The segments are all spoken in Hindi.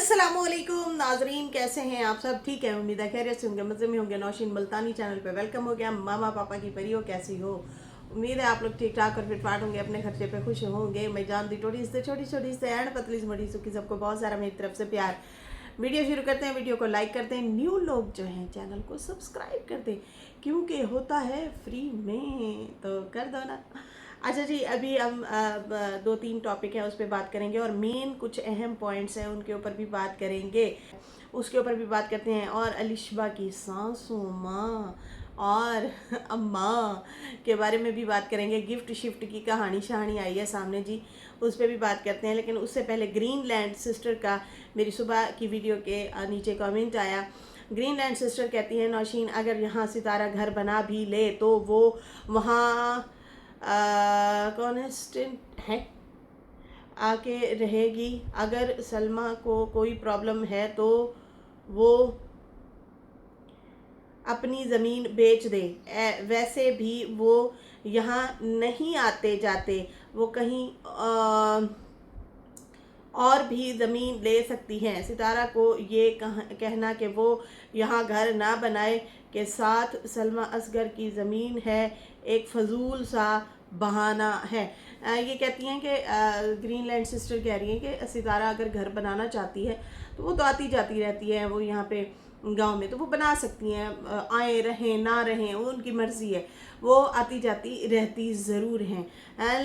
अस्सलामुअलैकुम नाजरीन, कैसे हैं आप सब? ठीक है, उम्मीद है खैरियत से होंगे, मज़े में होंगे। नौशीन मुल्तानी चैनल पे वेलकम हो गया। मामा पापा की परी हो, कैसी हो? उम्मीद है आप लोग ठीक ठाक और फिटफाट होंगे, अपने खर्चे पे खुश होंगे। मैं जानती टोटी से छोटी छोटी से एंड पतली से बड़ी सुखी, सबको बहुत सारा मेरी तरफ से प्यार। वीडियो शुरू करते हैं, वीडियो को लाइक करते हैं, न्यू लोग जो हैं चैनल को सब्सक्राइब करते हैं क्योंकि होता है फ्री में, तो कर दो ना। अच्छा जी, अभी हम दो तीन टॉपिक है उस पर बात करेंगे और मेन कुछ अहम पॉइंट्स हैं उनके ऊपर भी बात करेंगे, उसके ऊपर भी बात करते हैं। और अलिशबा की सासू माँ और अम्मा के बारे में भी बात करेंगे। गिफ्ट शिफ्ट की कहानी शहानी आई है सामने जी, उस पर भी बात करते हैं। लेकिन उससे पहले ग्रीनलैंड सिस्टर का मेरी सुबह की वीडियो के नीचे कमेंट आया। ग्रीनलैंड सिस्टर कहती है, नौशीन अगर यहाँ सितारा घर बना भी ले तो वो वहाँ कॉन्स्टेंट है आके रहेगी। अगर सलमा को कोई प्रॉब्लम है तो वो अपनी ज़मीन बेच दे। वैसे भी वो यहाँ नहीं आते जाते, वो कहीं और भी ज़मीन ले सकती हैं। सितारा को ये कहना कि वो यहाँ घर ना बनाए के साथ सलमा असगर की ज़मीन है, एक फजूल सा बहाना है। ये कहती हैं कि ग्रीनलैंड सिस्टर कह रही हैं कि सितारा अगर घर बनाना चाहती है तो वो तो आती जाती रहती है, वो यहाँ पे गांव में तो वो बना सकती हैं, आए रहें ना रहें वो उनकी मर्ज़ी है, वो आती जाती रहती ज़रूर हैं।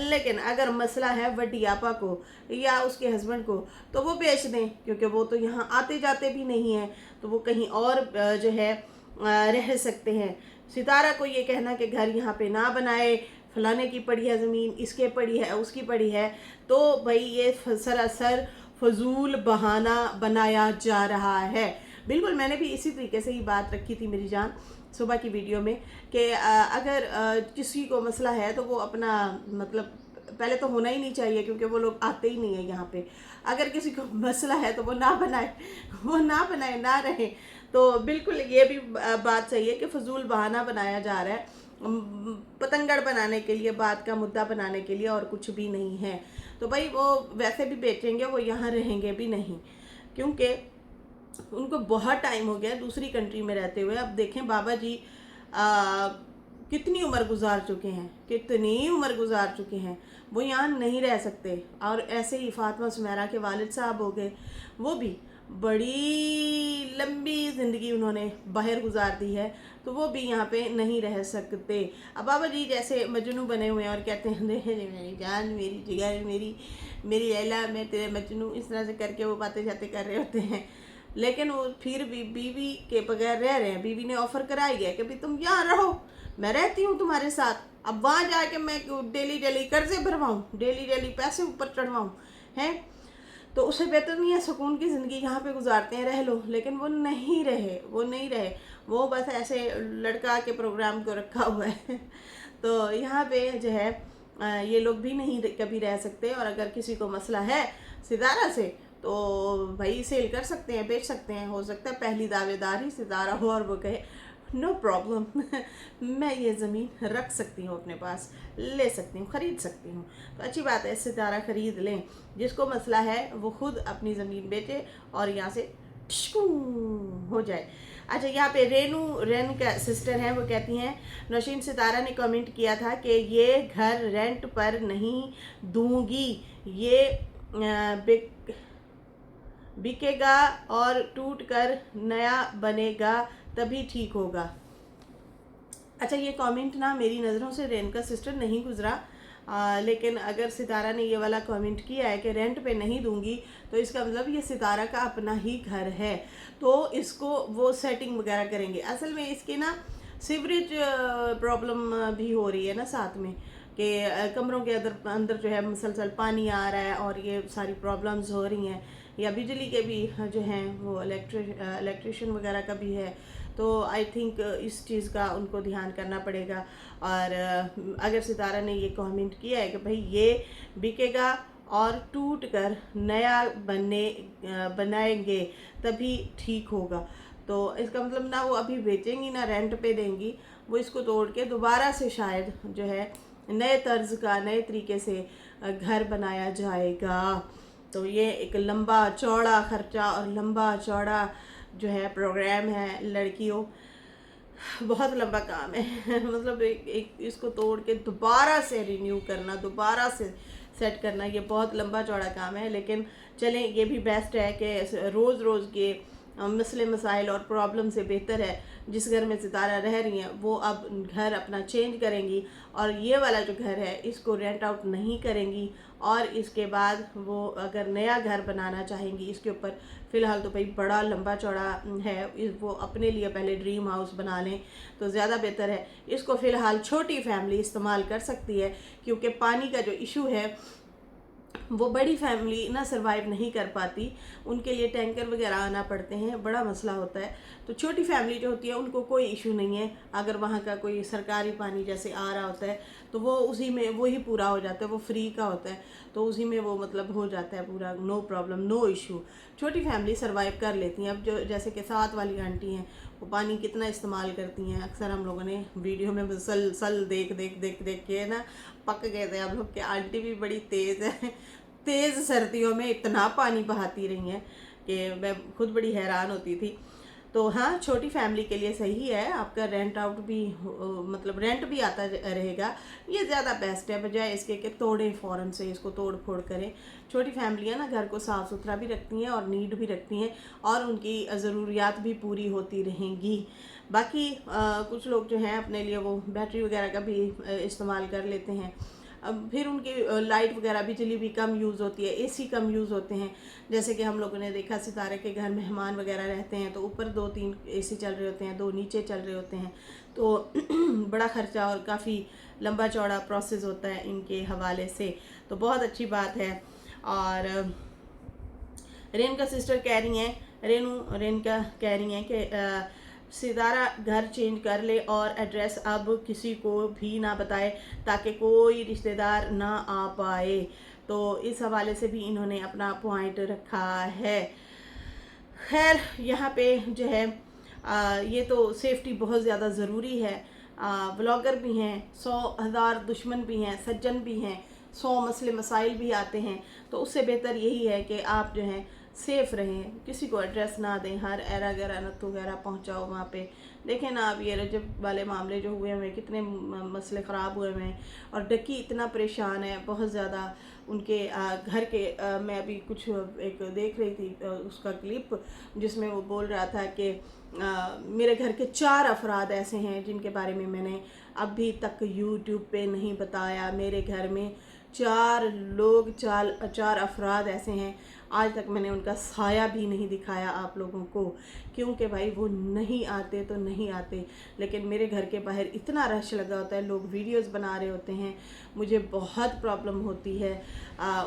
लेकिन अगर मसला है वड्डी आपा को या उसके हस्बैंड को तो वो बेच दें, क्योंकि वो तो यहाँ आते जाते भी नहीं हैं, तो वो कहीं और जो है रह सकते हैं। सितारा को ये कहना कि घर यहाँ पे ना बनाए, फलाने की पड़ी है ज़मीन, इसके पड़ी है, उसकी पड़ी है, तो भाई ये सरासर फजूल बहाना बनाया जा रहा है। बिल्कुल, मैंने भी इसी तरीके से ही बात रखी थी मेरी जान सुबह की वीडियो में कि अगर किसी को मसला है तो वो अपना मतलब पहले तो होना ही नहीं चाहिए, क्योंकि वो लोग आते ही नहीं है यहाँ पे। अगर किसी को मसला है तो वो ना बनाए, वो ना बनाए, ना रहे। तो बिल्कुल ये भी बात सही है कि फजूल बहाना बनाया जा रहा है, पतंगड़ बनाने के लिए, बात का मुद्दा बनाने के लिए, और कुछ भी नहीं है। तो भाई वो वैसे भी बेचेंगे, वो यहाँ रहेंगे भी नहीं, क्योंकि उनको बहुत टाइम हो गया दूसरी कंट्री में रहते हुए। अब देखें बाबा जी कितनी उम्र गुजार चुके हैं, कितनी उम्र गुजार चुके हैं, वो यहाँ नहीं रह सकते। और ऐसे ही फातिमा सुमेरा के वालिद साहब हो गए, वो भी बड़ी लंबी ज़िंदगी उन्होंने बाहर गुजार दी है, तो वो भी यहाँ पे नहीं रह सकते। अब बाबा जी जैसे मजनू बने हुए हैं और कहते हैं मेरी जान, मेरी जिगर, मेरी लैला, मैं तेरे मजनू, इस तरह से करके वो बातें जाते कर रहे होते हैं। लेकिन वो फिर भी बीवी के बगैर रह रहे हैं। बीवी ने ऑफ़र कराई है कि भाई तुम यहाँ रहो, मैं रहती हूँ तुम्हारे साथ। अब वहाँ जाके मैं डेली डेली कर्जे भरवाऊँ, डेली डेली पैसे ऊपर चढ़वाऊँ, हैं? तो उससे बेहतर नहीं है सुकून की ज़िंदगी यहाँ पे गुजारते हैं, रह लो। लेकिन वो नहीं रहे, वो नहीं रहे, वो बस ऐसे लड़का के प्रोग्राम को रखा हुआ है। तो यहाँ पे जो है ये लोग भी नहीं कभी रह सकते। और अगर किसी को मसला है सितारा से तो भाई सेल कर सकते हैं, बेच सकते हैं। हो सकता है पहली दावेदार ही सितारा हो और वो कहे नो प्रॉब्लम मैं ये ज़मीन रख सकती हूँ अपने पास, ले सकती हूँ, ख़रीद सकती हूँ। तो अच्छी बात है, सितारा ख़रीद लें। जिसको मसला है वो खुद अपनी ज़मीन बेचे और यहाँ से हो जाए। अच्छा, यहाँ पे रेन का सिस्टर हैं, वो कहती हैं, नौशीन सितारा ने कमेंट किया था कि ये घर रेंट पर नहीं दूंगी, ये बिकेगा और टूट कर नया बनेगा तभी ठीक होगा। अच्छा, ये कमेंट ना मेरी नज़रों से रेन का सिस्टर नहीं गुजरा, लेकिन अगर सितारा ने ये वाला कमेंट किया है कि रेंट पे नहीं दूंगी, तो इसका मतलब ये सितारा का अपना ही घर है, तो इसको वो सेटिंग वगैरह करेंगे। असल में इसके ना सीवरेज प्रॉब्लम भी हो रही है ना साथ में, कि कमरों के अंदर जो है मुसलसल पानी आ रहा है और ये सारी प्रॉब्लम्स हो रही हैं। या बिजली के भी जो हैं वो इलेक्ट्रिशियन वगैरह का भी है। तो आई थिंक इस चीज़ का उनको ध्यान करना पड़ेगा। और अगर सितारा ने ये कमेंट किया है कि भाई ये बिकेगा और टूट कर नया बनाएंगे तभी ठीक होगा, तो इसका मतलब ना वो अभी बेचेंगी ना रेंट पे देंगी, वो इसको तोड़ के दोबारा से शायद जो है नए तर्ज का, नए तरीके से घर बनाया जाएगा। तो ये एक लंबा चौड़ा खर्चा और लंबा चौड़ा जो है प्रोग्राम है लड़कियों, बहुत लंबा काम है। मतलब एक इसको तोड़ के दोबारा से रिन्यू करना, दोबारा से सेट करना, ये बहुत लंबा चौड़ा काम है। लेकिन चलें, ये भी बेस्ट है कि रोज़ रोज़ के मसले मसाइल और प्रॉब्लम से बेहतर है जिस घर में सितारा रह रही हैं वो अब घर अपना चेंज करेंगी और ये वाला जो घर है इसको रेंट आउट नहीं करेंगी, और इसके बाद वो अगर नया घर बनाना चाहेंगी इसके ऊपर, फ़िलहाल तो भाई बड़ा लंबा चौड़ा है, वो अपने लिए पहले ड्रीम हाउस बना लें तो ज़्यादा बेहतर है। इसको फ़िलहाल छोटी फैमिली इस्तेमाल कर सकती है क्योंकि पानी का जो इशू है वो बड़ी फैमिली ना सरवाइव नहीं कर पाती, उनके लिए टैंकर वगैरह आना पड़ते हैं, बड़ा मसला होता है। तो छोटी फैमिली जो होती है उनको कोई इशू नहीं है, अगर वहाँ का कोई सरकारी पानी जैसे आ रहा होता है तो वो उसी में वो ही पूरा हो जाता है, वो फ्री का होता है तो उसी में वो मतलब हो जाता है पूरा, नो प्रॉब्लम नो इशू। छोटी फैमिली सरवाइव कर लेती हैं। अब जो जैसे कि साथ वाली आंटी हैं वो पानी कितना इस्तेमाल करती हैं, अक्सर हम लोगों ने वीडियो में सल देख देख देख देख के ना पक गए थे हम लोग कि आंटी भी बड़ी तेज़ है। तेज़ सर्दियों में इतना पानी बहाती रही हैं कि मैं खुद बड़ी हैरान होती थी। तो हाँ, छोटी फैमिली के लिए सही है, आपका रेंट आउट भी मतलब रेंट भी आता रहेगा, ये ज़्यादा बेस्ट है बजाय इसके कि तोड़ें फ़ौरन से, इसको तोड़ फोड़ करें। छोटी फैमिलियाँ ना घर को साफ़ सुथरा भी रखती हैं और नीट भी रखती हैं और उनकी ज़रूरियात भी पूरी होती रहेंगी। बाकी कुछ लोग जो हैं अपने लिए वो बैटरी वगैरह का भी इस्तेमाल कर लेते हैं। अब फिर उनकी लाइट वगैरह बिजली भी कम यूज़ होती है, एसी कम यूज़ होते हैं। जैसे कि हम लोगों ने देखा सितारे के घर मेहमान वगैरह रहते हैं तो ऊपर 2-3 एसी चल रहे होते हैं, 2 नीचे चल रहे होते हैं, तो बड़ा ख़र्चा और काफ़ी लंबा चौड़ा प्रोसेस होता है इनके हवाले से। तो बहुत अच्छी बात है। और रेणुका सिस्टर कह रही हैं, रेणुका कह रही हैं कि सितारा घर चेंज कर ले और एड्रेस अब किसी को भी ना बताए ताकि कोई रिश्तेदार ना आ पाए। तो इस हवाले से भी इन्होंने अपना पॉइंट रखा है। खैर यहाँ पे जो है ये तो सेफ्टी बहुत ज़्यादा ज़रूरी है। व्लॉगर भी हैं, 100,000 दुश्मन भी हैं, सज्जन भी हैं, 100 मसले मसाइल भी आते हैं, तो उससे बेहतर यही है कि आप जो हैं सेफ़ रहें, किसी को एड्रेस ना दें, हर एरा गैरा नत वगैरह पहुँचाओ वहाँ पे। देखें ना आप ये रजब वाले मामले जो हुए हुए, कितने मसले ख़राब हुए हुए हैं और डकी इतना परेशान है बहुत ज़्यादा उनके घर के। मैं अभी कुछ एक देख रही थी उसका क्लिप जिसमें वो बोल रहा था कि मेरे घर के 4 अफराद ऐसे हैं जिनके बारे में मैंने अभी तक यूट्यूब पे नहीं बताया। मेरे घर में 4 लोग, 4 अफराद ऐसे हैं, आज तक मैंने उनका साया भी नहीं दिखाया आप लोगों को, क्योंकि भाई वो नहीं आते तो नहीं आते। लेकिन मेरे घर के बाहर इतना रश लगा होता है, लोग वीडियोस बना रहे होते हैं, मुझे बहुत प्रॉब्लम होती है।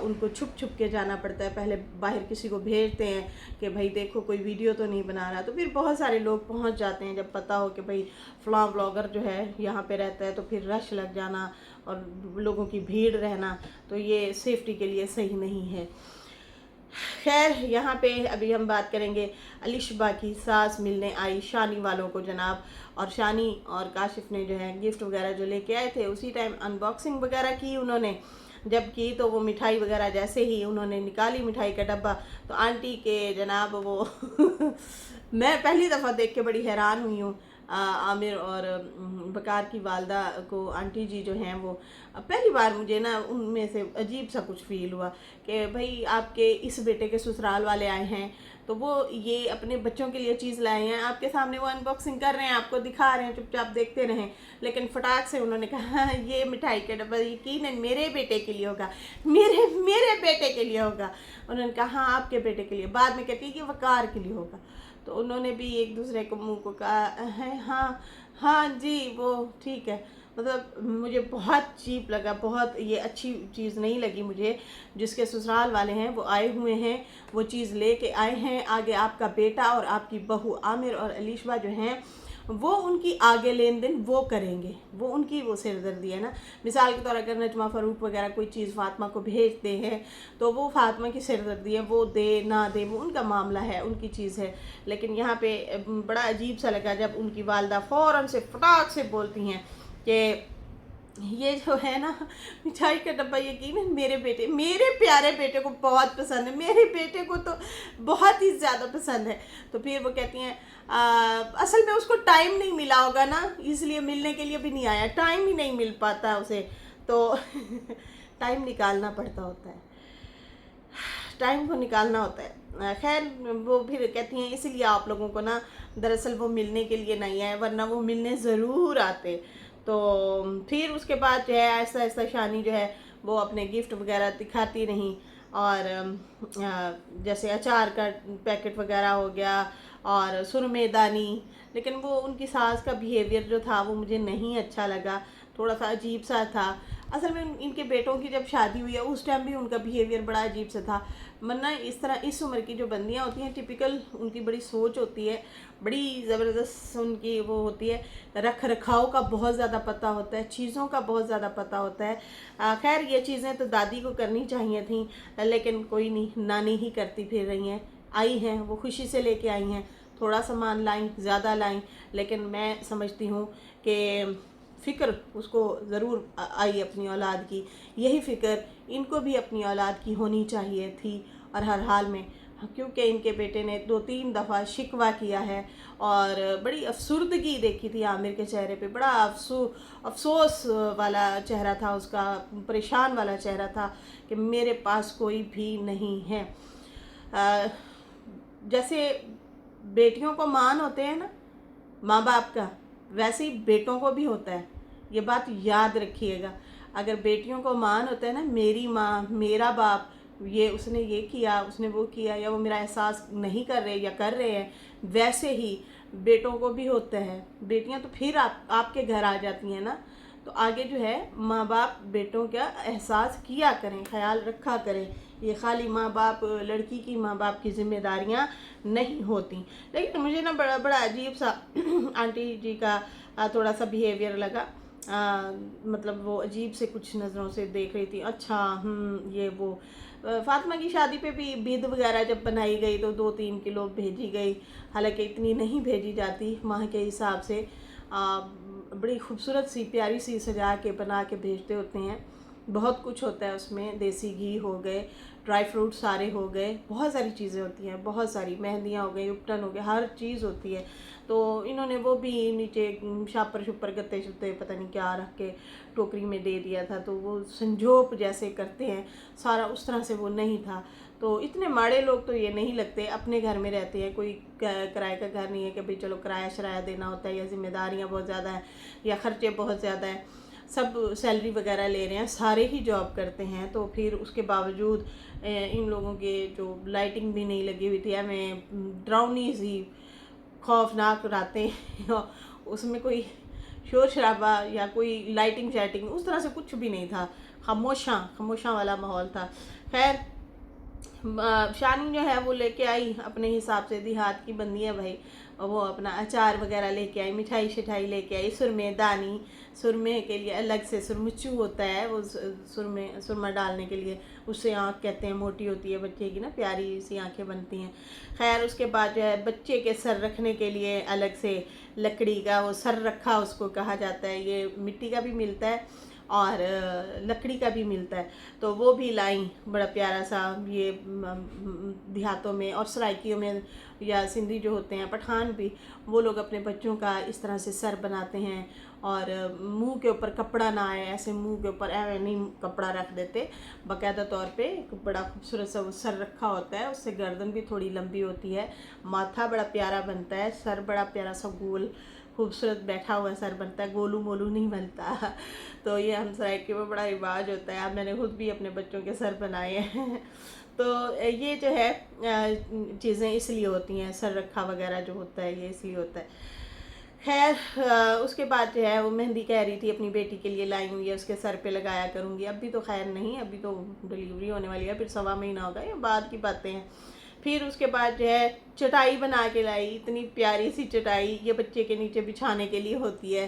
उनको छुप छुप के जाना पड़ता है, पहले बाहर किसी को भेजते हैं कि भाई देखो कोई वीडियो तो नहीं बना रहा, तो फिर बहुत सारे लोग पहुंच जाते हैं। जब पता हो कि भाई फ़लाँ ब्लॉगर जो है यहाँ पे रहता है तो फिर रश लग जाना और लोगों की भीड़ रहना, तो ये सेफ्टी के लिए सही नहीं है। खैर यहाँ पे अभी हम बात करेंगे अलिशबा की सास मिलने आई शानी वालों को जनाब, और शानी और काशिफ ने जो है गिफ्ट वगैरह जो लेके आए थे उसी टाइम अनबॉक्सिंग वगैरह की उन्होंने। जब की तो वो मिठाई वगैरह जैसे ही उन्होंने निकाली मिठाई का डब्बा तो आंटी के जनाब वो मैं पहली दफ़ा देख के बड़ी हैरान हुई हूँ। आमिर और बकार की वालदा को आंटी जी जो हैं वो पहली बार मुझे ना उनमें से अजीब सा कुछ फ़ील हुआ कि भाई आपके इस बेटे के ससुराल वाले आए हैं तो वो ये अपने बच्चों के लिए चीज़ लाए हैं, आपके सामने वो अनबॉक्सिंग कर रहे हैं, आपको दिखा रहे हैं, चुपचाप देखते रहें। लेकिन फटाक से उन्होंने कहा ये मिठाई का डब्बा यकीनन मेरे बेटे के लिए होगा, मेरे बेटे के लिए होगा। उन्होंने कहा हाँ आपके बेटे के लिए, बाद में कहती है कि वकार के लिए होगा। तो उन्होंने भी एक दूसरे को मुंह को कहा है हाँ हाँ जी वो ठीक है। मतलब मुझे बहुत चीप लगा, बहुत ये अच्छी चीज़ नहीं लगी मुझे। जिसके ससुराल वाले हैं वो आए हुए हैं, वो चीज़ लेके आए हैं, आगे आपका बेटा और आपकी बहू आमिर और अलिशबा जो हैं वो उनकी आगे लेन देन वो करेंगे, वो उनकी वो सिरदर्दी है ना। मिसाल के तौर अगर नजमा फ़ारूक वगैरह कोई चीज़ फ़ातिमा को भेजते हैं तो वो फ़ातिमा की सिरदर्दी है, वो दे ना दे वो उनका मामला है, उनकी चीज़ है। लेकिन यहाँ पे बड़ा अजीब सा लगा जब उनकी वालदा फ़ौरन से फटाक से बोलती हैं कि ये जो है ना मिठाई का डब्बा, यकीन है मेरे प्यारे बेटे को बहुत पसंद है, मेरे बेटे को तो बहुत ही ज़्यादा पसंद है। तो फिर वो कहती हैं असल में उसको टाइम नहीं मिला होगा ना, इसलिए मिलने के लिए भी नहीं आया, टाइम ही नहीं मिल पाता उसे, तो टाइम निकालना पड़ता होता है, टाइम को निकालना होता है। खैर वो फिर कहती हैं इसलिए आप लोगों को ना दरअसल वो मिलने के लिए नहीं आए, वरना वो मिलने ज़रूर आते। तो फिर उसके बाद जो है ऐसा ऐसा शानी जो है वो अपने गिफ्ट वगैरह दिखाती रहीं, और जैसे अचार का पैकेट वगैरह हो गया और सुरमेदानी। लेकिन वो उनकी सास का बिहेवियर जो था वो मुझे नहीं अच्छा लगा, थोड़ा सा अजीब सा था। असल में इनके बेटों की जब शादी हुई है उस टाइम भी उनका बिहेवियर बड़ा अजीब सा था, वरना इस तरह इस उम्र की जो बंदियां होती हैं टिपिकल उनकी बड़ी सोच होती है, बड़ी ज़बरदस्त उनकी वो होती है, रख रखाव का बहुत ज़्यादा पता होता है, चीज़ों का बहुत ज़्यादा पता होता है। खैर ये चीज़ें तो दादी को करनी चाहिए थी, लेकिन कोई नहीं, नानी ही करती फिर रही हैं, आई हैं वो खुशी से लेके आई हैं, थोड़ा सामान लाई, ज़्यादा लाई, लेकिन मैं समझती हूँ कि फ़िक्र उसको ज़रूर आई अपनी औलाद की, यही फ़िक्र इनको भी अपनी औलाद की होनी चाहिए थी। और हर हाल में, क्योंकि इनके बेटे ने 2-3 दफ़ा शिकवा किया है और बड़ी अफसुर्दगी देखी थी आमिर के चेहरे पे, बड़ा अफसोस वाला चेहरा था उसका, परेशान वाला चेहरा था कि मेरे पास कोई भी नहीं है। जैसे बेटियों को मान होते हैं ना माँ बाप का, वैसे ही बेटों को भी होता है, ये बात याद रखिएगा। अगर बेटियों को मान होता है ना, मेरी माँ मेरा बाप, ये उसने ये किया उसने वो किया, या वो मेरा एहसास नहीं कर रहे या कर रहे हैं, वैसे ही बेटों को भी होता है। बेटियां तो फिर आपके घर आ जाती हैं ना, तो आगे जो है माँ बाप बेटों का एहसास किया करें, ख्याल रखा करें। ये खाली माँ बाप, लड़की की माँ बाप की जिम्मेदारियाँ नहीं होती। लेकिन मुझे ना बड़ा बड़ा अजीब सा आंटी जी का थोड़ा सा बिहेवियर लगा, मतलब वो अजीब से कुछ नज़रों से देख रही थी। अच्छा ये वो फातिमा की शादी पे भी बिद वगैरह जब बनाई गई तो 2-3 किलो भेजी गई, हालांकि इतनी नहीं भेजी जाती माह के हिसाब से, बड़ी खूबसूरत सी प्यारी सी सजा के बना के भेजते होते हैं। बहुत कुछ होता है उसमें, देसी घी हो गए, ड्राई फ्रूट सारे हो गए, बहुत सारी चीज़ें होती हैं, बहुत सारी मेहंदियाँ हो गई, उपटन हो गए, हर चीज़ होती है। तो इन्होंने वो भी नीचे शापर शुपर गत्ते शुत्ते पता नहीं क्या रख के टोकरी में दे दिया था, तो वो संजोप जैसे करते हैं सारा, उस तरह से वो नहीं था। तो इतने माड़े लोग तो ये नहीं लगते, अपने घर में रहते हैं, कोई किराए का घर नहीं है कि भाई चलो किराया शराया देना होता है, या जिम्मेदारियाँ बहुत ज़्यादा हैं या ख़र्चे बहुत ज़्यादा हैं। सब सैलरी वगैरह ले रहे हैं, सारे ही जॉब करते हैं, तो फिर उसके बावजूद इन लोगों के जो लाइटिंग भी नहीं लगी हुई थी, हमें डरावनी सी खौफनाक रातें उसमें कोई शोर शराबा या कोई लाइटिंग शाइटिंग उस तरह से कुछ भी नहीं था, खामोशा वाला माहौल था। खैर शानी जो है वो लेके आई अपने हिसाब से, देहात की बंदी है भाई, वो अपना अचार वगैरह लेके आई, मिठाई शिठाई लेके आई, सुरमेदानी, सुरमे के लिए अलग से सुरमुचू होता है, वो सुरमा डालने के लिए, उससे आँख कहते हैं मोटी होती है बच्चे की ना, प्यारी सी आँखें बनती हैं। खैर उसके बाद जो है बच्चे के सर रखने के लिए अलग से लकड़ी का वो सर रखा उसको कहा जाता है, ये मिट्टी का भी मिलता है और लकड़ी का भी मिलता है, तो वो भी लाई, बड़ा प्यारा सा। ये देहातों में और सराइकियों में या सिंधी जो होते हैं पठान भी, वो लोग अपने बच्चों का इस तरह से सर बनाते हैं, और मुंह के ऊपर कपड़ा ना आए, ऐसे मुंह के ऊपर ऐसे नहीं कपड़ा रख देते, बाकायदा तौर पे बड़ा खूबसूरत सा वो सर रखा होता है, उससे गर्दन भी थोड़ी लंबी होती है, माथा बड़ा प्यारा बनता है, सर बड़ा प्यारा सा गोल खूबसूरत बैठा हुआ सर बनता है, गोलू मोलू नहीं बनता। तो ये हम सराइके में बड़ा रिवाज होता है, मैंने खुद भी अपने बच्चों के सर बनाए हैं। तो ये जो है चीज़ें इसलिए होती हैं, सर रखा वगैरह जो होता है ये इसलिए होता है। खैर उसके बाद जो है वो मेहंदी कह रही थी अपनी बेटी के लिए लाई हुई है, उसके सर पे लगाया करूँगी, अभी तो खैर नहीं, अभी तो डिलीवरी होने वाली है, फिर 1.25 महीना होगा, ये बाद की बातें हैं। फिर उसके बाद जो है चटाई बना के लाई, इतनी प्यारी सी चटाई, ये बच्चे के नीचे बिछाने के लिए होती है।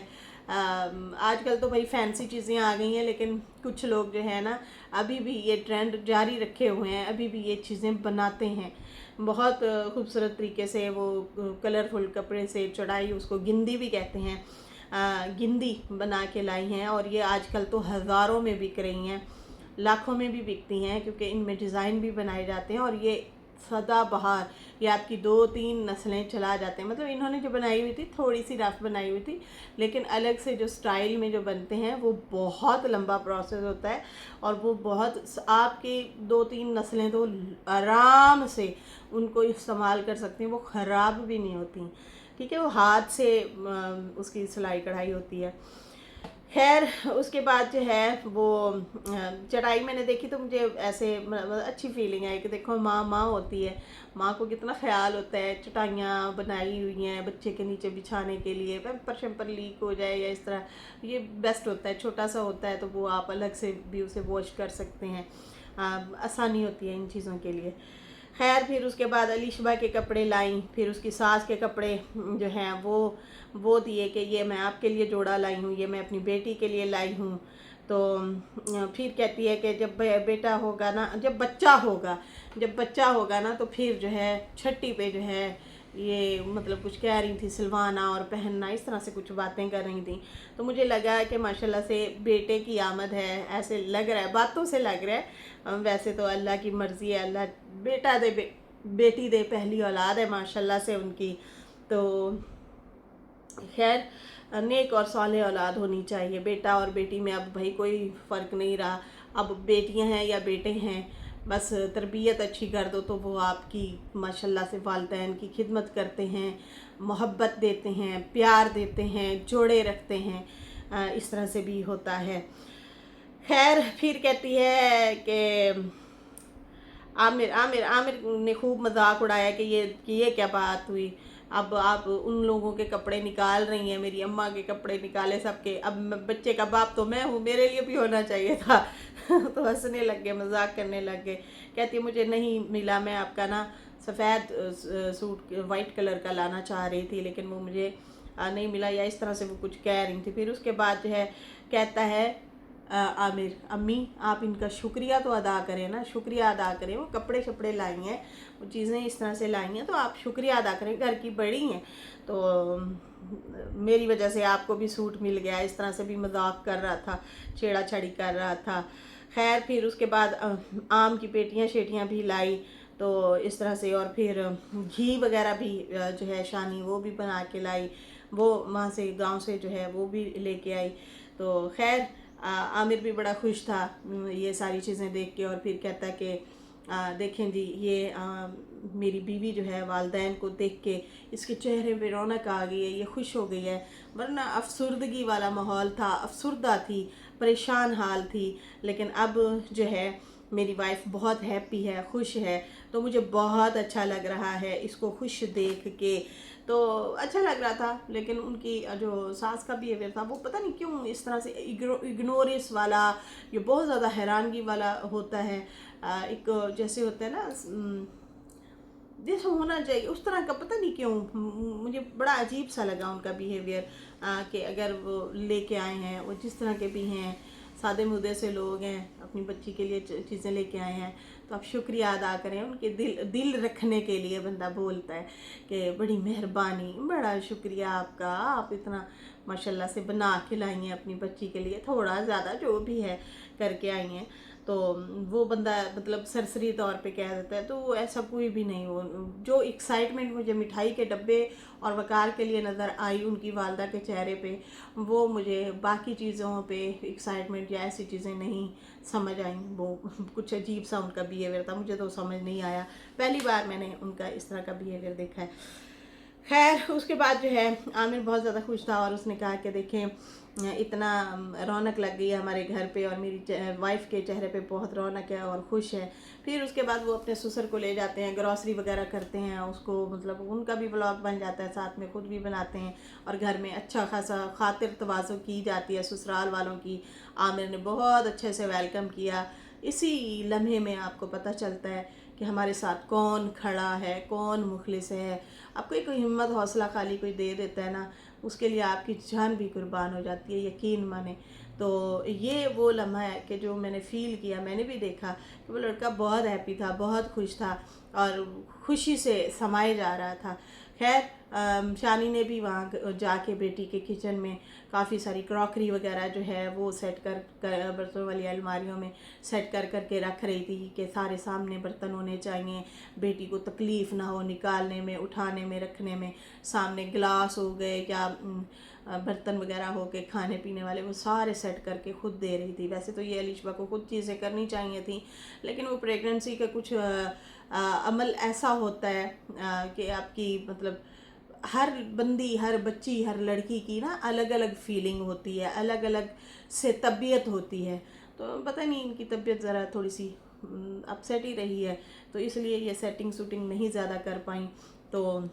आजकल तो भाई फैंसी चीज़ें आ गई हैं, लेकिन कुछ लोग जो है ना अभी भी ये ट्रेंड जारी रखे हुए हैं, अभी भी ये चीज़ें बनाते हैं बहुत खूबसूरत तरीके से, वो कलरफुल कपड़े से चटाई, उसको गिंदी भी कहते हैं, गिंदी बना के लाई हैं, और ये आजकल तो हज़ारों में बिक रही हैं, लाखों में भी बिकती हैं, क्योंकि इनमें डिज़ाइन भी बनाए जाते हैं और ये सदाबहार, ये आपकी 2-3 नस्लें चला जाते हैं। मतलब इन्होंने जो बनाई हुई थी थोड़ी सी रफ बनाई हुई थी, लेकिन अलग से जो स्टाइल में जो बनते हैं वो बहुत लंबा प्रोसेस होता है, और वो बहुत आपकी 2-3 नस्लें तो आराम से उनको इस्तेमाल कर सकती हैं, वो ख़राब भी नहीं होती। ठीक है, वो हाथ से उसकी सिलाई कढ़ाई होती है। खैर उसके बाद जो है वो चटाई मैंने देखी तो मुझे ऐसे अच्छी फीलिंग आई कि देखो माँ माँ होती है, माँ को कितना ख्याल होता है। चटाइयाँ बनाई हुई हैं बच्चे के नीचे बिछाने के लिए, पैम्पर शैम्पर लीक हो जाए या इस तरह, ये बेस्ट होता है। छोटा सा होता है तो वो आप अलग से भी उसे वॉश कर सकते हैं, आसानी होती है इन चीज़ों के लिए। खैर फिर उसके बाद अलीशबा के कपड़े लाई, फिर उसकी सास के कपड़े जो हैं वो दिए कि ये मैं आपके लिए जोड़ा लाई हूँ, ये मैं अपनी बेटी के लिए लाई हूँ। तो फिर कहती है कि जब बेटा होगा ना, जब बच्चा होगा ना तो फिर जो है छठी पे जो है ये मतलब कुछ कह रही थी, सिलवाना और पहनना, इस तरह से कुछ बातें कर रही थी। तो मुझे लगा कि माशाल्लाह से बेटे की आमद है, ऐसे लग रहा है, बातों से लग रहा है। वैसे तो अल्लाह की मर्ज़ी है, अल्लाह बेटा दे बेटी दे, पहली औलाद है माशाल्लाह से उनकी। तो खैर नेक और सालेह औलाद होनी चाहिए। बेटा और बेटी में अब भाई कोई फ़र्क नहीं रहा, अब बेटियां हैं या बेटे हैं, बस तरबियत अच्छी कर दो तो वो आपकी माशाल्लाह से वालिदैन की खिदमत करते हैं, मोहब्बत देते हैं, प्यार देते हैं, जोड़े रखते हैं। इस तरह से भी होता है। खैर फिर कहती है कि आमिर आमिर आमिर ने खूब मजाक उड़ाया कि ये क्या बात हुई, अब आप उन लोगों के कपड़े निकाल रही हैं, मेरी अम्मा के कपड़े निकाले सबके, अब बच्चे का बाप तो मैं हूँ, मेरे लिए भी होना चाहिए था। तो हंसने लग गए, मजाक करने लग गए। कहती है मुझे नहीं मिला, मैं आपका ना सफ़ेद सूट वाइट कलर का लाना चाह रही थी, लेकिन वो मुझे नहीं मिला, या इस तरह से वो कुछ कह रही थी। फिर उसके बाद जो है कहता है आमिर, अम्मी आप इनका शुक्रिया तो अदा करें ना, शुक्रिया अदा करें, वो कपड़े शपड़े लाई हैं, वो चीज़ें इस तरह से लाई हैं, तो आप शुक्रिया अदा करें, घर की बड़ी हैं तो मेरी वजह से आपको भी सूट मिल गया। इस तरह से भी मजाक कर रहा था, छेड़ा छाड़ी कर रहा था। खैर फिर उसके बाद आम की पेटियाँ शेटियाँ भी लाई, तो इस तरह से। और फिर घी वगैरह भी जो है शानी वो भी बना के लाई, वो वहाँ से गांव से जो है वो भी लेके आई। तो खैर आमिर भी बड़ा खुश था ये सारी चीज़ें देख के। और फिर कहता कि देखें जी ये मेरी बीवी जो है वालिदैन को देख के इसके चेहरे पे रौनक आ गई है, ये खुश हो गई है, वरना अफसुर्दगी वाला माहौल था, अफसुर्दा थी, परेशान हाल थी। लेकिन अब जो है मेरी वाइफ बहुत हैप्पी है, खुश है, तो मुझे बहुत अच्छा लग रहा है इसको खुश देख के। तो अच्छा लग रहा था। लेकिन उनकी जो सास का बिहेवियर था वो पता नहीं क्यों इस तरह से इग्नोरेंस वाला, ये बहुत ज़्यादा हैरानगी वाला होता है। एक जैसे होता है ना जैसे होना चाहिए उस तरह का, पता नहीं क्यों मुझे बड़ा अजीब सा लगा उनका बिहेवियर। कि अगर वो लेके आए हैं, वो जिस तरह के भी हैं, सादे मुद्दे से लोग हैं, अपनी बच्ची के लिए चीज़ें लेके आए हैं, तो आप शुक्रिया अदा करें। उनके दिल रखने के लिए बंदा बोलता है कि बड़ी मेहरबानी, बड़ा शुक्रिया आपका, आप इतना माशाल्लाह से बना के लाई हैं अपनी बच्ची के लिए, थोड़ा ज़्यादा जो भी है करके आई हैं। तो वो बंदा मतलब सरसरी तौर पे कह देता है। तो ऐसा कोई भी नहीं। वो जो एक्साइटमेंट मुझे मिठाई के डब्बे और वकार के लिए नज़र आई उनकी वालदा के चेहरे पे, वो मुझे बाकी चीज़ों पे एक्साइटमेंट या ऐसी चीज़ें नहीं समझ आई। वो कुछ अजीब सा उनका बिहेवियर था, मुझे तो समझ नहीं आया, पहली बार मैंने उनका इस तरह का बिहेवियर देखा है। खैर उसके बाद जो है आमिर बहुत ज़्यादा खुश था, और उसने कहा कि देखें इतना रौनक लग गई है हमारे घर पे, और मेरी वाइफ के चेहरे पे बहुत रौनक है और खुश है। फिर उसके बाद वो अपने ससुर को ले जाते हैं, ग्रॉसरी वगैरह करते हैं, उसको मतलब उनका भी व्लॉग बन जाता है, साथ में खुद भी बनाते हैं, और घर में अच्छा खासा खातिर तवाज़ो की जाती है ससुराल वालों की। आमिर ने बहुत अच्छे से वेलकम किया। इसी लम्हे में आपको पता चलता है कि हमारे साथ कौन खड़ा है, कौन मुखलिस है। आपको एक हिम्मत हौसला खाली कोई दे देता है ना, उसके लिए आपकी जान भी कुर्बान हो जाती है, यकीन माने। तो ये वो लम्हा है कि जो मैंने फ़ील किया, मैंने भी देखा तो वो लड़का बहुत हैप्पी था, बहुत खुश था और खुशी से समाये जा रहा था। खैर शानी ने भी वहाँ जाके बेटी के किचन में काफ़ी सारी क्रॉकरी वगैरह जो है वो सेट कर बर्तनों वाली अलमारियों में सेट कर करके रख रही थी कि सारे सामने बर्तन होने चाहिए, बेटी को तकलीफ़ ना हो निकालने में, उठाने में, रखने में। सामने गिलास हो गए या बर्तन वगैरह हो के खाने पीने वाले, वो सारे सेट करके खुद दे रही थी। वैसे तो ये अलिशबा को खुद चीज़ें करनी चाहिए थी, लेकिन वो प्रेगनेंसी का कुछ अमल ऐसा होता है कि आपकी मतलब हर बंदी, हर बच्ची, हर लड़की की ना अलग अलग फीलिंग होती है, अलग अलग से तबीयत होती है। तो पता नहीं इनकी तबीयत ज़रा थोड़ी सी अपसेट ही रही है, तो इसलिए ये सेटिंग शूटिंग नहीं ज़्यादा कर पाई। तो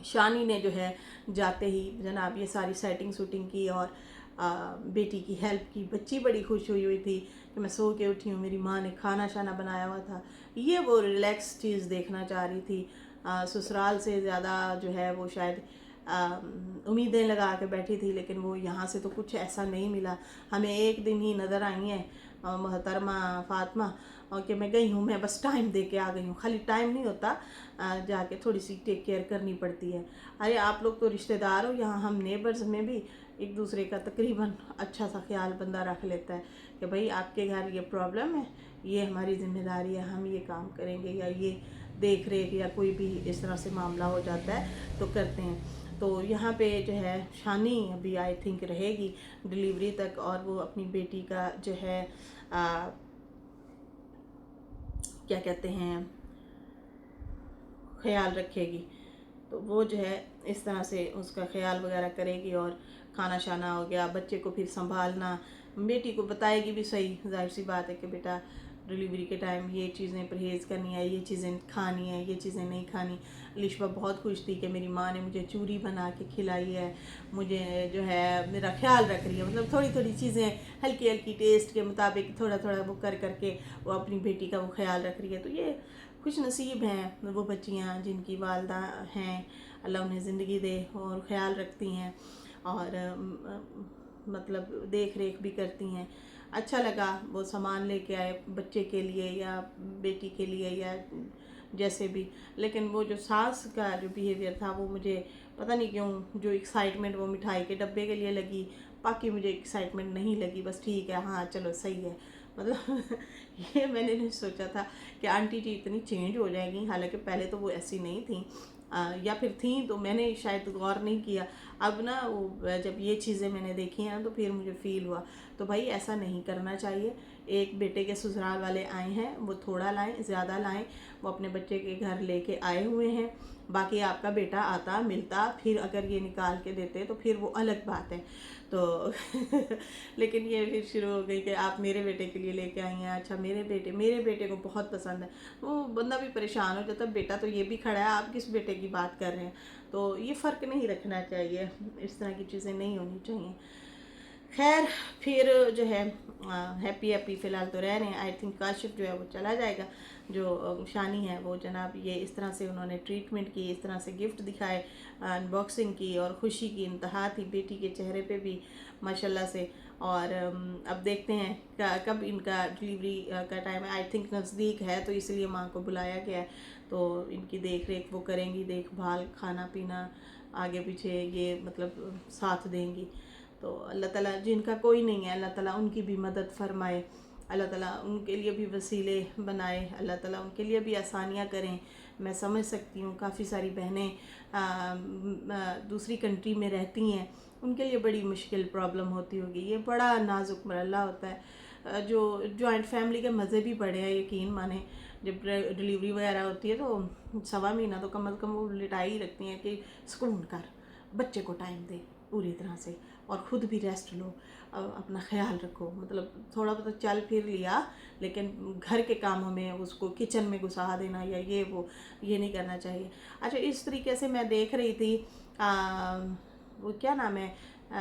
शानी ने जो है जाते ही जनाब ये सारी सेटिंग शूटिंग की और बेटी की हेल्प की। बच्ची बड़ी खुश हुई हुई थी कि मैं सो के उठी हूँ, मेरी माँ ने खाना शाना बनाया हुआ था। ये वो रिलैक्स चीज़ देखना चाह रही थी। ससुराल से ज़्यादा जो है वो शायद उम्मीदें लगा के बैठी थी, लेकिन वो यहाँ से तो कुछ ऐसा नहीं मिला। हमें एक दिन ही नज़र आई हैं मोहतरमा फ़ातिमा, और कि मैं गई हूँ, मैं बस टाइम दे के आ गई हूँ। खाली टाइम नहीं होता, जाके थोड़ी सी टेक केयर करनी पड़ती है। अरे आप लोग तो रिश्तेदार हो, यहाँ हम नेबर्स में भी एक दूसरे का तकरीबन अच्छा सा ख्याल बंदा रख लेता है कि भाई आपके घर ये प्रॉब्लम है, ये हमारी ज़िम्मेदारी है, हम ये काम करेंगे, या ये देख रेख या कोई भी इस तरह से मामला हो जाता है तो करते हैं। तो यहाँ पे जो है शानी अभी आई थिंक रहेगी डिलीवरी तक, और वो अपनी बेटी का जो है क्या कहते हैं ख्याल रखेगी। तो वो जो है इस तरह से उसका ख्याल वगैरह करेगी, और खाना शाना हो गया, बच्चे को फिर संभालना, बेटी को बताएगी भी सही, जाहिर सी बात है कि बेटा डिलीवरी के टाइम ये चीज़ें परहेज़ करनी है, ये चीज़ें खानी है, ये चीज़ें नहीं खानी। अलिशबा बहुत खुश थी कि मेरी माँ ने मुझे चूरी बना के खिलाई है, मुझे जो है मेरा ख्याल रख रही है। मतलब थोड़ी थोड़ी चीज़ें हल्की हल्की टेस्ट के मुताबिक थोड़ा थोड़ा वो कर करके वो अपनी बेटी का वो ख्याल रख रही है। तो ये खुश नसीब हैं वो बच्चियाँ जिनकी वालदा हैं, अल्लाह उन्हें ज़िंदगी दे और ख्याल रखती हैं और मतलब देख रेख भी करती हैं। अच्छा लगा वो सामान लेके आए बच्चे के लिए या बेटी के लिए या जैसे भी, लेकिन वो जो सास का जो बिहेवियर था वो मुझे पता नहीं क्यों, जो एक्साइटमेंट वो मिठाई के डब्बे के लिए लगी, बाकी मुझे एक्साइटमेंट नहीं लगी। बस ठीक है, हाँ चलो सही है। मतलब ये मैंने नहीं सोचा था कि आंटी जी इतनी चेंज हो जाएगी, हालांकि पहले तो वो ऐसी नहीं थी, या फिर थी तो मैंने शायद गौर नहीं किया। अब ना वो जब ये चीज़ें मैंने देखी हैं तो फिर मुझे फ़ील हुआ। तो भाई ऐसा नहीं करना चाहिए। एक बेटे के ससुराल वाले आए हैं, वो थोड़ा लाएं ज़्यादा लाएं, वो अपने बच्चे के घर लेके आए हुए हैं। बाकी आपका बेटा आता मिलता, फिर अगर ये निकाल के देते तो फिर वो अलग बात है। तो लेकिन ये फिर शुरू हो गई कि आप मेरे बेटे के लिए लेके आई हैं। अच्छा मेरे बेटे को बहुत पसंद है। वो बंदा भी परेशान हो जाता, बेटा तो ये भी खड़ा है, आप किस बेटे की बात कर रहे हैं। तो ये फ़र्क नहीं रखना चाहिए, इस तरह की चीज़ें नहीं होनी चाहिए। खैर फिर जो है हैप्पी हैप्पी फ़िलहाल तो रह रहे हैं। आई थिंक काशिफ जो है वो चला जाएगा। जो शानी है वो जनाब ये इस तरह से उन्होंने ट्रीटमेंट की, इस तरह से गिफ्ट दिखाए, अनबॉक्सिंग की, और खुशी की इंतहा थी बेटी के चेहरे पे भी माशाल्लाह से। और अब देखते हैं कब इनका डिलीवरी का टाइम है। आई थिंक नज़दीक है, तो इसलिए माँ को बुलाया गया है। तो इनकी देख रेख वो करेंगी, देखभाल, खाना पीना आगे पीछे ये मतलब साथ देंगी। तो अल्लाह ताला जिनका कोई नहीं है, अल्लाह ताला उनकी भी मदद फरमाए, अल्लाह ताला उनके लिए भी वसीले बनाए, अल्लाह ताला उनके लिए भी आसानियाँ करें। मैं समझ सकती हूँ काफ़ी सारी बहनें दूसरी कंट्री में रहती हैं, उनके लिए बड़ी मुश्किल प्रॉब्लम होती होगी। ये बड़ा नाजुक मरला होता है। जो जॉइंट फैमिली के मज़े भी बड़े हैं, यकीन माने। जब डिलीवरी वगैरह होती है तो सवा महीना तो कम अज़ कम वो लिटाई रखती हैं कि सुकून कर, बच्चे को टाइम दे पूरी तरह से, और ख़ुद भी रेस्ट लो, अपना ख्याल रखो। मतलब थोड़ा बहुत चल फिर लिया, लेकिन घर के कामों में उसको किचन में घुसा देना या ये वो ये नहीं करना चाहिए। अच्छा इस तरीके से मैं देख रही थी वो क्या नाम है,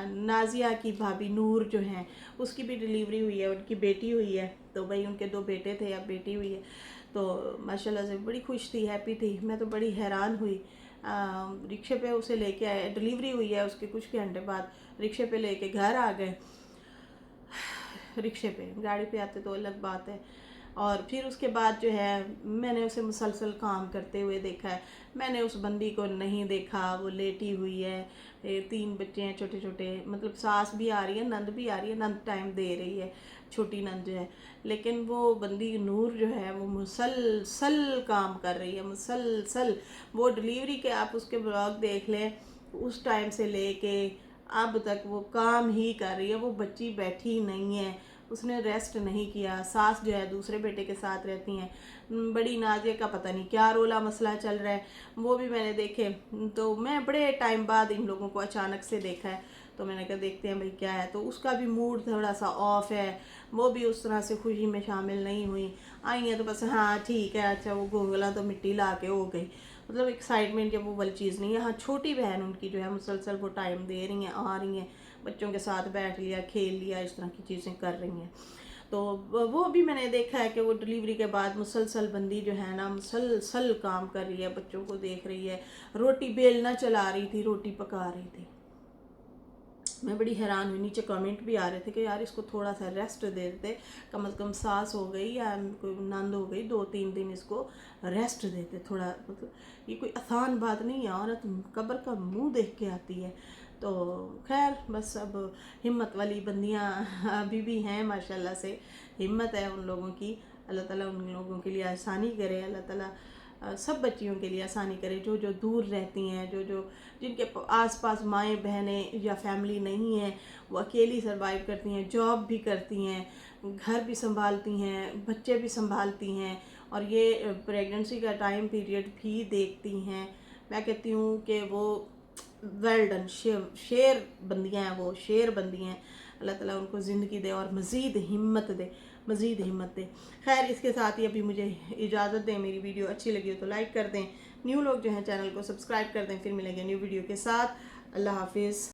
नाजिया की भाभी नूर जो हैं, उसकी भी डिलीवरी हुई है, उनकी बेटी हुई है। तो भाई उनके 2 बेटे थे, अब बेटी हुई है। तो माशाल्लाह से बड़ी खुश थी, हैप्पी थी। मैं तो बड़ी हैरान हुई। रिक्शे पे उसे लेके आए, डिलीवरी हुई है उसके कुछ घंटे बाद, रिक्शे पे लेके घर आ गए। रिक्शे पे, गाड़ी पे आते तो अलग बात है। और फिर उसके बाद जो है मैंने उसे मुसलसल काम करते हुए देखा है। मैंने उस बंदी को नहीं देखा, वो लेटी हुई है, 3 बच्चे हैं छोटे छोटे, मतलब सास भी आ रही है, नंद भी आ रही है, नंद टाइम दे रही है, छोटी नंद जो है। लेकिन वो बंदी नूर जो है वो मुसलसल काम कर रही है, मुसलसल। वो डिलीवरी के आप उसके ब्लॉग देख लें, उस टाइम से लेके अब तक वो काम ही कर रही है। वो बच्ची बैठी नहीं है, उसने रेस्ट नहीं किया। सास जो है दूसरे बेटे के साथ रहती हैं। बड़ी नाजिया का पता नहीं क्या रोला मसला चल रहा है, वो भी मैंने देखे। तो मैं बड़े टाइम बाद इन लोगों को अचानक से देखा है, तो मैंने कहा देखते हैं भाई क्या है। तो उसका भी मूड थोड़ा सा ऑफ है, वो भी उस तरह से खुशी में शामिल नहीं हुई। आई हैं तो बस हाँ ठीक है, अच्छा वो गोगला तो मिट्टी ला के हो गई, मतलब एक्साइटमेंट या वो वाली चीज़ नहीं है। हाँ छोटी बहन उनकी जो है मुसलसल वो टाइम दे रही हैं, आ रही हैं, बच्चों के साथ बैठ लिया, खेल लिया, इस तरह की चीज़ें कर रही हैं। तो वो भी मैंने देखा है कि वो डिलीवरी के बाद मुसलसल बंदी जो है ना मुसलसल काम कर रही है, बच्चों को देख रही है, रोटी बेलना चला रही थी, रोटी पका रही थी। मैं बड़ी हैरान हुई, नीचे कमेंट भी आ रहे थे कि यार इसको थोड़ा सा रेस्ट दे देते, कम से कम सास हो गई या कोई नंद हो गई, 2-3 दिन इसको रेस्ट देते थोड़ा, मतलब ये कोई आसान बात नहीं है, औरत कब्र का मुंह देख के आती है। तो खैर बस अब हिम्मत वाली बंदियां अभी भी हैं माशाल्लाह से, हिम्मत है उन लोगों की। अल्लाह ताला उन लोगों के लिए आसानी करे, अल्लाह ताला सब बच्चियों के लिए आसानी करे, जो जो दूर रहती हैं, जो जो जिनके आसपास माएँ बहनें या फैमिली नहीं है, वो अकेली सर्वाइव करती हैं, जॉब भी करती हैं, घर भी संभालती हैं, बच्चे भी संभालती हैं, और ये प्रेगनेंसी का टाइम पीरियड भी देखती हैं। मैं कहती हूँ कि वो वेल डन, शेर बंदियाँ हैं, वो शेर बंदी हैं। अल्लाह ताला उनको ज़िंदगी दे और मज़ीद हिम्मत दे, मज़ीद हिम्मत दे। खैर इसके साथ ही अभी मुझे इजाज़त दें, मेरी वीडियो अच्छी लगी हो तो लाइक कर दें, न्यू लोग जो हैं चैनल को सब्सक्राइब कर दें। फिर मिलेंगे न्यू वीडियो के साथ। अल्लाह हाफिज़।